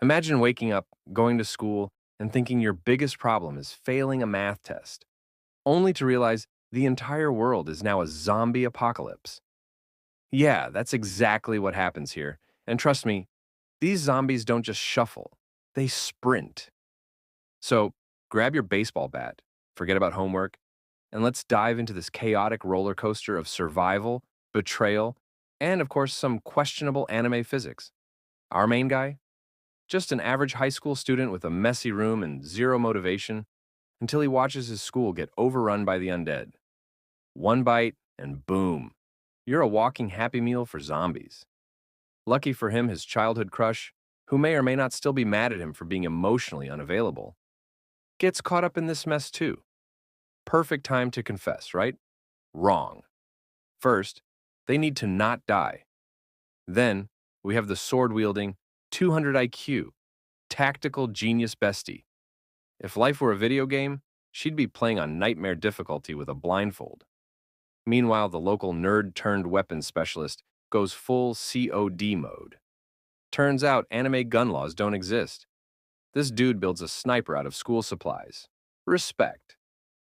Imagine waking up, going to school, and thinking your biggest problem is failing a math test, only to realize the entire world is now a zombie apocalypse. Yeah, that's exactly what happens here. And trust me, these zombies don't just shuffle, they sprint. So grab your baseball bat, forget about homework, and let's dive into this chaotic roller coaster of survival, betrayal, and of course, some questionable anime physics. Our main guy, just an average high school student with a messy room and zero motivation until he watches his school get overrun by the undead. One bite, and boom, you're a walking happy meal for zombies. Lucky for him, his childhood crush, who may or may not still be mad at him for being emotionally unavailable, gets caught up in this mess too. Perfect time to confess, right? Wrong. First, they need to not die. Then, we have the sword-wielding, 200 IQ, tactical genius bestie. If life were a video game, she'd be playing on nightmare difficulty with a blindfold. Meanwhile, the local nerd-turned-weapons specialist goes full COD mode. Turns out anime gun laws don't exist. This dude builds a sniper out of school supplies. Respect.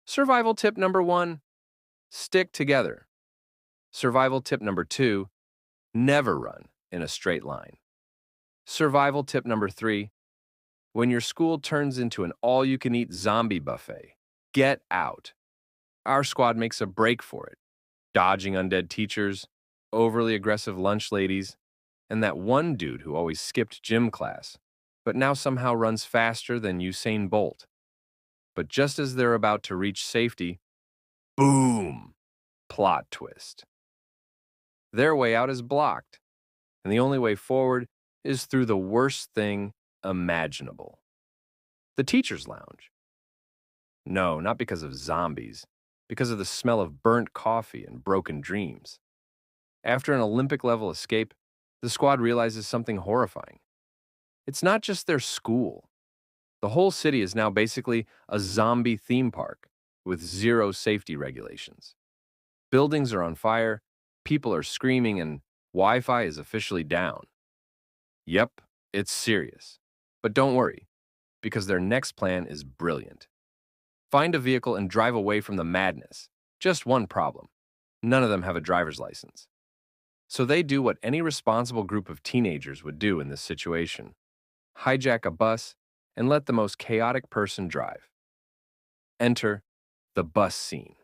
Survival tip number 1, stick together. Survival tip number 2, never run in a straight line. Survival tip number 3, when your school turns into an all-you-can-eat zombie buffet, get out. Our squad makes a break for it, dodging undead teachers, overly aggressive lunch ladies, and that one dude who always skipped gym class, but now somehow runs faster than Usain Bolt. But just as they're about to reach safety, boom! Plot twist. Their way out is blocked, and the only way forward is through the worst thing imaginable. The teacher's lounge. No, not because of zombies, because of the smell of burnt coffee and broken dreams. After an Olympic-level escape, the squad realizes something horrifying. It's not just their school. The whole city is now basically a zombie theme park with zero safety regulations. Buildings are on fire, people are screaming, and Wi-Fi is officially down. Yep, it's serious. But don't worry, because their next plan is brilliant. Find a vehicle and drive away from the madness. Just one problem. None of them have a driver's license. So they do what any responsible group of teenagers would do in this situation. Hijack a bus and let the most chaotic person drive. Enter the bus scene.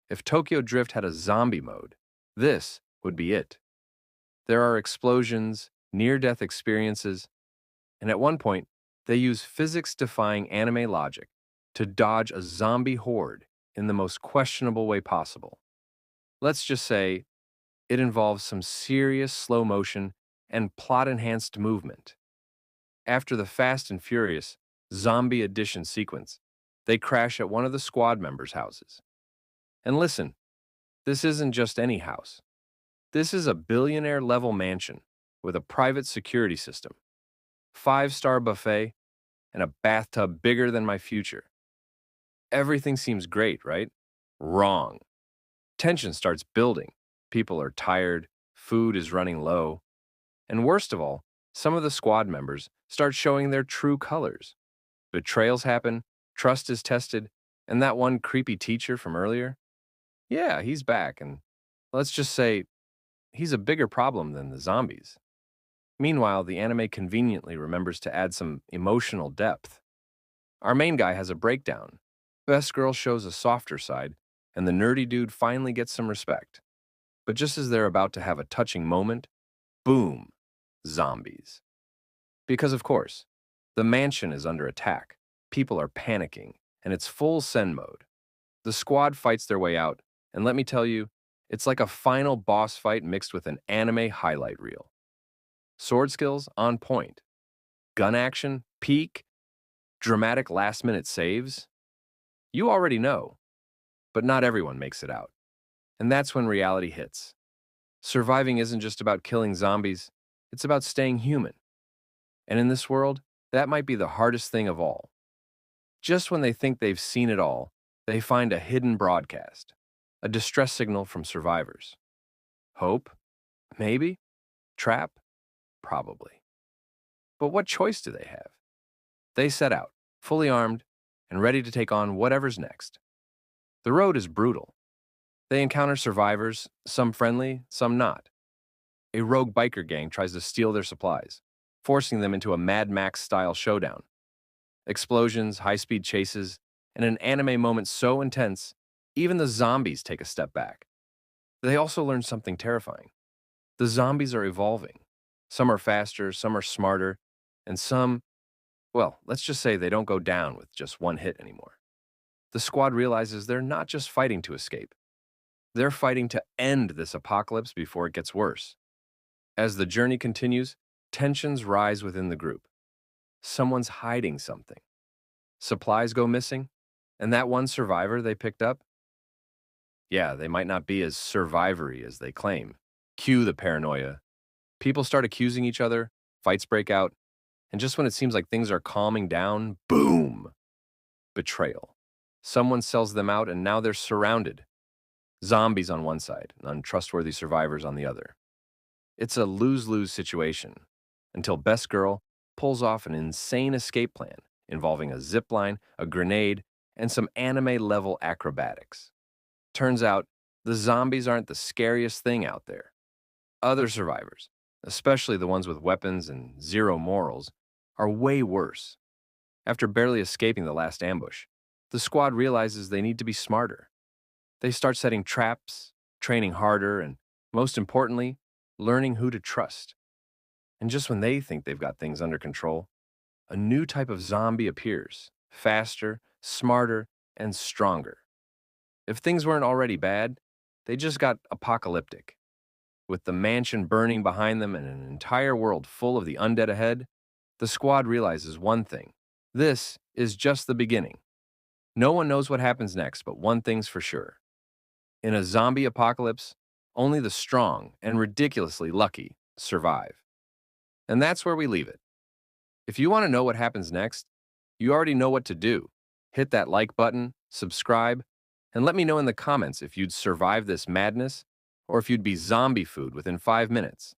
If Tokyo Drift had a zombie mode, this would be it. There are explosions, near-death experiences, and at one point, they use physics-defying anime logic to dodge a zombie horde in the most questionable way possible. Let's just say it involves some serious slow motion and plot-enhanced movement. After the Fast and Furious Zombie Edition sequence, they crash at one of the squad members' houses. And listen, this isn't just any house. This is a billionaire-level mansion with a private security system, 5-star buffet, and a bathtub bigger than my future. Everything seems great, right? Wrong. Tension starts building. People are tired, food is running low, and worst of all, some of the squad members start showing their true colors. Betrayals happen, trust is tested, and that one creepy teacher from earlier? Yeah, he's back, and let's just say he's a bigger problem than the zombies. Meanwhile, the anime conveniently remembers to add some emotional depth. Our main guy has a breakdown. Best girl shows a softer side, and the nerdy dude finally gets some respect. But just as they're about to have a touching moment, boom, zombies. Because of course, the mansion is under attack, people are panicking, and it's full send mode. The squad fights their way out, and let me tell you, it's like a final boss fight mixed with an anime highlight reel. Sword skills on point. Gun action, peak. Dramatic last-minute saves. You already know, but not everyone makes it out. And that's when reality hits. Surviving isn't just about killing zombies, it's about staying human. And in this world, that might be the hardest thing of all. Just when they think they've seen it all, they find a hidden broadcast, a distress signal from survivors. Hope? Maybe? Trap? Probably. But what choice do they have? They set out, fully armed and ready to take on whatever's next. The road is brutal. They encounter survivors, some friendly, some not. A rogue biker gang tries to steal their supplies, forcing them into a Mad Max-style showdown. Explosions, high-speed chases, and an anime moment so intense, even the zombies take a step back. They also learn something terrifying. The zombies are evolving. Some are faster, some are smarter, and some, well, let's just say they don't go down with just one hit anymore. The squad realizes they're not just fighting to escape. They're fighting to end this apocalypse before it gets worse. As the journey continues, tensions rise within the group. Someone's hiding something. Supplies go missing, and that one survivor they picked up, yeah, they might not be as survivory as they claim. Cue the paranoia. People start accusing each other, fights break out, and just when it seems like things are calming down, boom! Betrayal. Someone sells them out, and now they're surrounded. Zombies on one side, and untrustworthy survivors on the other. It's a lose-lose situation, until Best Girl pulls off an insane escape plan involving a zipline, a grenade, and some anime-level acrobatics. Turns out, the zombies aren't the scariest thing out there. Other survivors, especially the ones with weapons and zero morals, are way worse. After barely escaping the last ambush, the squad realizes they need to be smarter. They start setting traps, training harder, and most importantly, learning who to trust. And just when they think they've got things under control, a new type of zombie appears, faster, smarter, and stronger. If things weren't already bad, they just got apocalyptic. With the mansion burning behind them and an entire world full of the undead ahead, the squad realizes one thing. This is just the beginning. No one knows what happens next, but one thing's for sure. In a zombie apocalypse, only the strong and ridiculously lucky survive. And that's where we leave it. If you want to know what happens next, you already know what to do. Hit that like button, subscribe, and let me know in the comments if you'd survive this madness or if you'd be zombie food within 5 minutes.